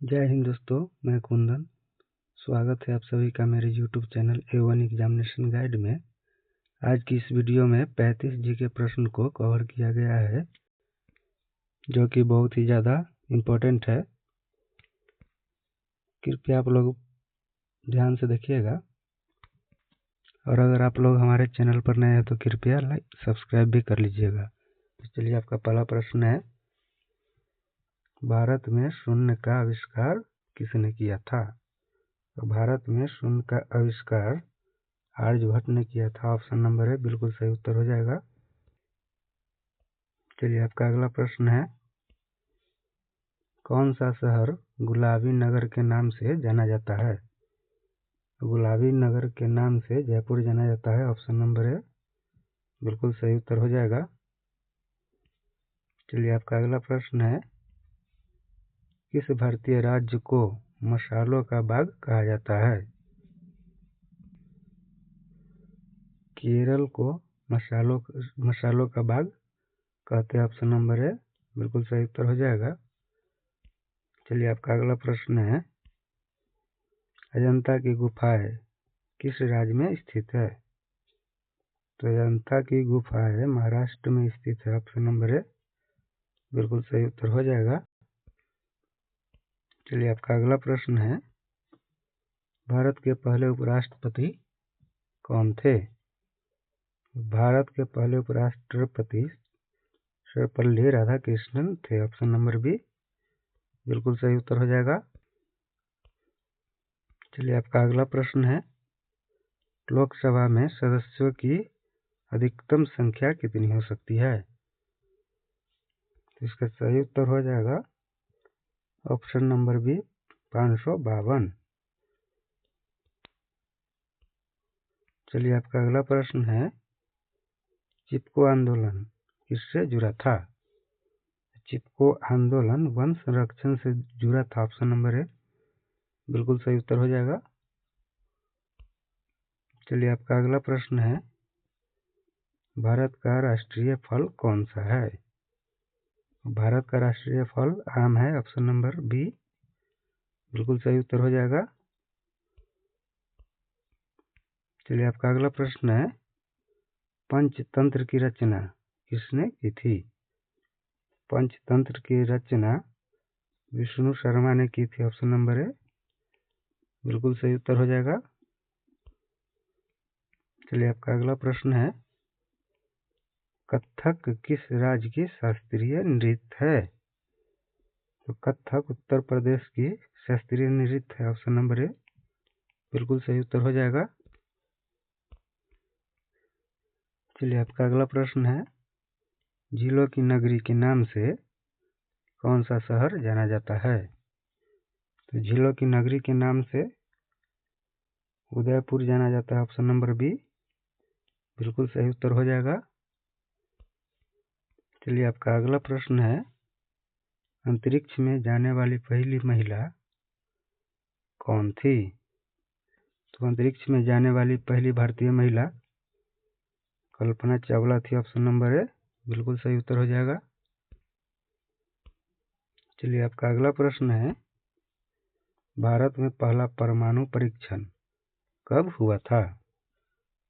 जय हिंद दोस्तों, मैं कुंदन। स्वागत है आप सभी का मेरे YouTube channel A1 examination guide में। आज की इस वीडियो में 35 जीके प्रश्न को कवर किया गया है, जो कि बहुत ही ज़्यादा इम्पोर्टेंट है। कृपया आप लोग ध्यान से देखिएगा, और अगर आप लोग हमारे चैनल पर नए हैं तो कृपया सब्सक्राइब भी कर लीजिएगा। तो चलिए, आपका पहला प्रश्न है, भारत में शून्य का आविष्कार किसने किया था? तो भारत में शून्य का आविष्कार आर्यभट्ट ने किया था। ऑप्शन नंबर है बिल्कुल सही उत्तर हो जाएगा। चलिए, आपका अगला प्रश्न है, कौन सा शहर गुलाबी नगर के नाम से जाना जाता है? गुलाबी नगर के नाम से जयपुर जाना जाता है। ऑप्शन नंबर है बिल्कुल सही उत्तर हो जाएगा। चलिए, आपका अगला प्रश्न है, किस भारतीय राज्य को मसालों का बाग कहा जाता है? केरल को मसालों का बाग कहते हैं। ऑप्शन नंबर है बिल्कुल सही उत्तर हो जाएगा। चलिए, आपका अगला प्रश्न है, अजंता की गुफाएं किस राज्य में स्थित है? तो अजंता की गुफाएं महाराष्ट्र में स्थित है। ऑप्शन नंबर है बिल्कुल सही उत्तर हो जाएगा। चलिए, आपका अगला प्रश्न है, भारत के पहले उपराष्ट्रपति कौन थे? भारत के पहले उपराष्ट्रपति सर्वपल्ली राधाकृष्णन थे। ऑप्शन नंबर बी बिल्कुल सही उत्तर हो जाएगा। चलिए, आपका अगला प्रश्न है, लोकसभा में सदस्यों की अधिकतम संख्या कितनी हो सकती है? तो इसका सही उत्तर हो जाएगा ऑप्शन नंबर बी 552। चलिए, आपका अगला प्रश्न है, चिपको आंदोलन किससे जुड़ा था? चिपको आंदोलन वन संरक्षण से जुड़ा था। ऑप्शन नंबर है बिल्कुल सही उत्तर हो जाएगा। चलिए, आपका अगला प्रश्न है, भारत का राष्ट्रीय फल कौन सा है? भारत का राष्ट्रीय फल आम है। ऑप्शन नंबर बी बिल्कुल सही उत्तर हो जाएगा। चलिए, आपका अगला प्रश्न है, पंचतंत्र की रचना किसने की थी? पंचतंत्र की रचना विष्णु शर्मा ने की थी। ऑप्शन नंबर है बिल्कुल सही उत्तर हो जाएगा। चलिए, आपका अगला प्रश्न है, कथक किस राज्य की शास्त्रीय नृत्य है? तो कथक उत्तर प्रदेश की शास्त्रीय नृत्य है। ऑप्शन नंबर है बिल्कुल सही उत्तर हो जाएगा। चलिए, आपका अगला प्रश्न है, झीलों की नगरी के नाम से कौन सा शहर जाना जाता है? तो झीलों की नगरी के नाम से उदयपुर जाना जाता है। ऑप्शन नंबर बी बिल्कुल सही उत्तर हो जाएगा। चलिए, आपका अगला प्रश्न है, अंतरिक्ष में जाने वाली पहली महिला कौन थी? तो अंतरिक्ष में जाने वाली पहली भारतीय महिला कल्पना चावला थी। ऑप्शन नंबर है बिल्कुल सही उत्तर हो जाएगा। चलिए, आपका अगला प्रश्न है, भारत में पहला परमाणु परीक्षण कब हुआ था?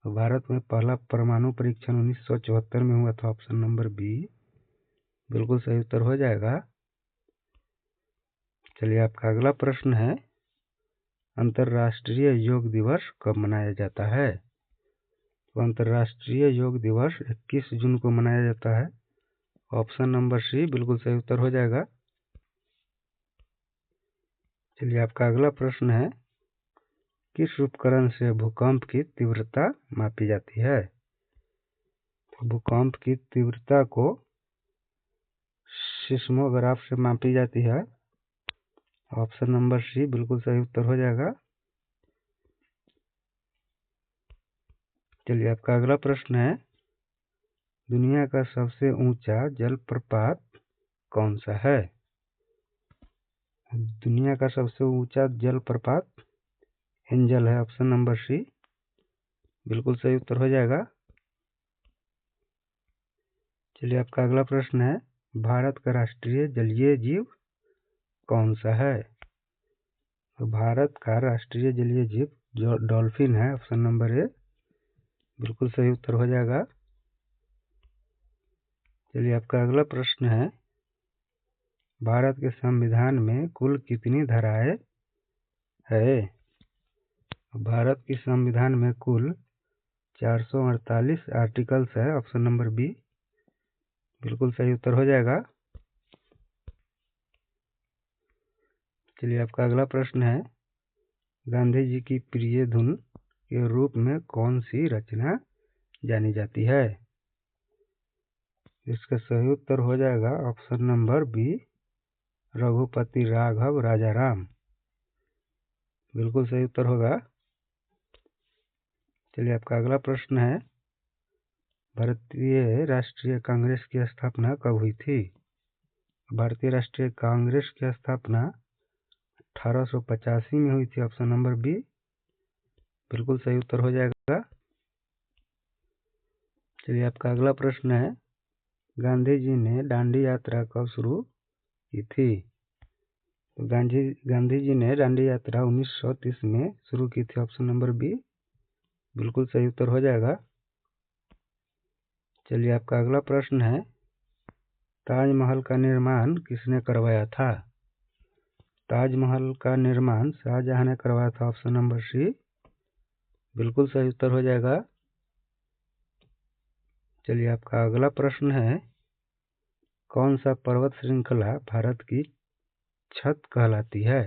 तो भारत में पहला परमाणु परीक्षण 1974 में हुआ था। ऑप्शन नंबर बी बिल्कुल सही उत्तर हो जाएगा। चलिए, आपका अगला प्रश्न है, अंतर्राष्ट्रीय योग दिवस कब मनाया जाता है? तो अंतर्राष्ट्रीय योग दिवस 21 जून को मनाया जाता है। ऑप्शन नंबर सी बिल्कुल सही उत्तर हो जाएगा। चलिए, आपका अगला प्रश्न है, किस उपकरण से भूकंप की तीव्रता मापी जाती है? तो भूकंप की तीव्रता को सिस्मोग्राफ से मापी जाती है। ऑप्शन नंबर सी बिल्कुल सही उत्तर हो जाएगा। चलिए, आपका अगला प्रश्न है, दुनिया का सबसे ऊंचा जलप्रपात कौन सा है? दुनिया का सबसे ऊंचा जलप्रपात एंजल है। ऑप्शन नंबर सी बिल्कुल सही उत्तर हो जाएगा। चलिए, आपका अगला प्रश्न है, भारत का राष्ट्रीय जलीय जीव कौन सा है? तो भारत का राष्ट्रीय जलीय जीव डॉल्फिन है, ऑप्शन नंबर ए बिल्कुल सही उत्तर हो जाएगा। चलिए आपका अगला प्रश्न है, भारत के संविधान में कुल कितनी धाराएं है? भारत के संविधान में कुल 448 आर्टिकल्स है, ऑप्शन नंबर बी बिल्कुल सही उत्तर हो जाएगा। चलिए आपका अगला प्रश्न है, गांधी जी की प्रिय धुन के रूप में कौन सी रचना जानी जाती है? इसका सही उत्तर हो जाएगा option number B Raghupati Raghav Rajaram, बिल्कुल सही उत्तर होगा। चलिए आपका अगला प्रश्न है, भारतीय राष्ट्रीय कांग्रेस की स्थापना कब हुई थी? भारतीय राष्ट्रीय कांग्रेस की स्थापना 1885 में हुई थी, ऑप्शन नंबर बी बिल्कुल सही उत्तर हो जाएगा। चलिए आपका अगला प्रश्न है, गांधी जी ने दांडी यात्रा कब शुरू की थी? तो गांधी जी ने दांडी यात्रा 1930 में शुरू की थी, ऑप्शन नंबर बी बिल्कुल सही उत्तर हो जाएगा। चलिए आपका अगला प्रश्न है, ताजमहल का निर्माण किसने करवाया था? ताजमहल का निर्माण शाहजहां ने करवाया था, ऑप्शन नंबर सी बिल्कुल सही उत्तर हो जाएगा। चलिए आपका अगला प्रश्न है, कौन सा पर्वत श्रृंखला भारत की छत कहलाती है?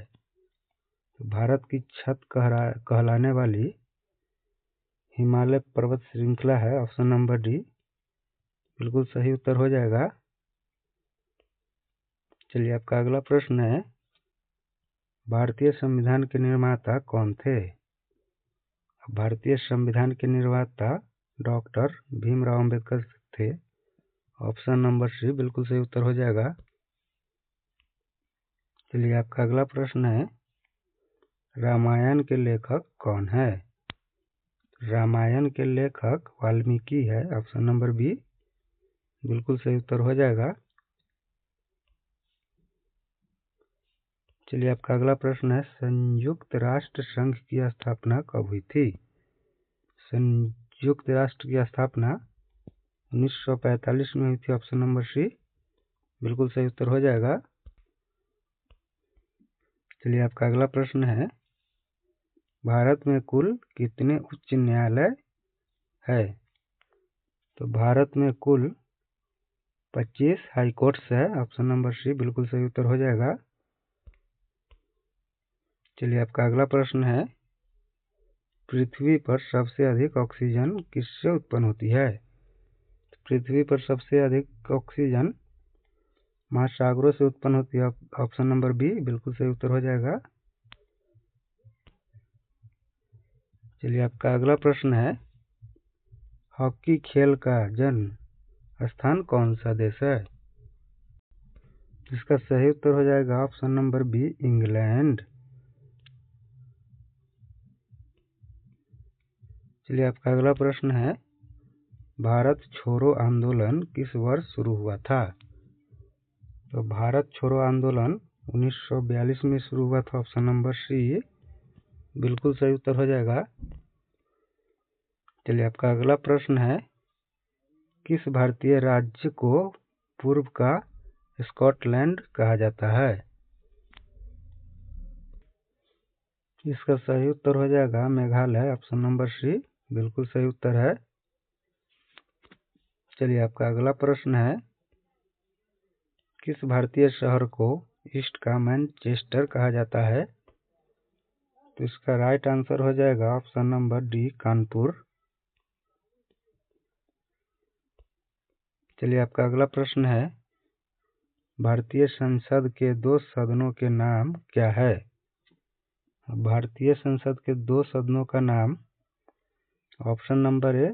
भारत की छत कहलाने वाली हिमालय पर्वत श्रृंखला है, ऑप्शन नंबर डी बिल्कुल सही उत्तर हो जाएगा। चलिए आपका अगला प्रश्न है, भारतीय संविधान के निर्माता कौन थे? भारतीय संविधान के निर्माता डॉक्टर भीमराव अंबेडकर थे, ऑप्शन नंबर सी बिल्कुल सही उत्तर हो जाएगा। चलिए आपका अगला प्रश्न है, रामायण के लेखक कौन है? रामायण के लेखक वाल्मीकि है, ऑप्शन नंबर बी बिल्कुल सही उत्तर हो जाएगा। चलिए आपका अगला प्रश्न है, संयुक्त राष्ट्र संघ की स्थापना कब हुई थी? संयुक्त राष्ट्र की स्थापना 1945 में हुई थी, ऑप्शन नंबर सी बिल्कुल सही उत्तर हो जाएगा। चलिए आपका अगला प्रश्न है, भारत में कुल कितने उच्च न्यायालय है? तो भारत में कुल 25 हाई कोर्ट्स है, ऑप्शन नंबर सी बिल्कुल सही उत्तर हो जाएगा। चलिए आपका अगला प्रश्न है, पृथ्वी पर सबसे अधिक ऑक्सीजन किससे उत्पन्न होती है? पृथ्वी पर सबसे अधिक ऑक्सीजन महासागरों से उत्पन्न होती है, ऑप्शन नंबर बी बिल्कुल सही उत्तर हो जाएगा। चलिए आपका अगला प्रश्न है, हॉकी खेल का जन्म स्थान कौन सा देश है? इसका सही उत्तर हो जाएगा ऑप्शन नंबर बी इंग्लैंड। चलिए आपका अगला प्रश्न है, भारत छोड़ो आंदोलन किस वर्ष शुरू हुआ था? तो भारत छोड़ो आंदोलन 1942 में शुरू हुआ था, ऑप्शन नंबर सी बिल्कुल सही उत्तर हो जाएगा। चलिए आपका अगला प्रश्न है, किस भारतीय राज्य को पूर्व का स्कॉटलैंड कहा जाता है? इसका सही उत्तर हो जाएगा मेघालय, ऑप्शन नंबर सी बिल्कुल सही उत्तर है। चलिए आपका अगला प्रश्न है, किस भारतीय शहर को ईस्ट का मैनचेस्टर कहा जाता है? तो इसका राइट आंसर हो जाएगा ऑप्शन नंबर डी कानपुर। चलिए आपका अगला प्रश्न है, भारतीय संसद के दो सदनों के नाम क्या है? भारतीय संसद के दो सदनों का नाम ऑप्शन नंबर ए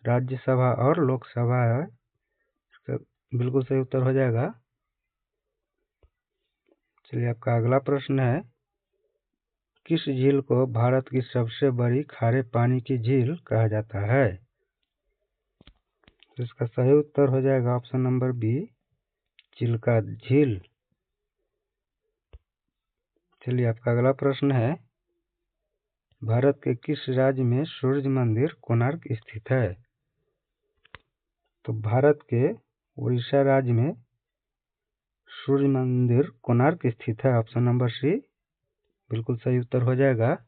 राज्यसभा और लोकसभा है, बिल्कुल सही उत्तर हो जाएगा। चलिए आपका अगला प्रश्न है, किस झील को भारत की सबसे बड़ी खारे पानी की झील कहा जाता है? तो इसका सही उत्तर हो जाएगा ऑप्शन नंबर बी चिल्का झील। चलिए, आपका अगला प्रश्न है, भारत के किस राज्य में सूर्य मंदिर कोणार्क स्थित है? तो भारत के उड़ीसा राज्य में सूर्य मंदिर कोणार्क स्थित है। ऑप्शन नंबर सी बिल्कुल सही उत्तर हो जाएगा।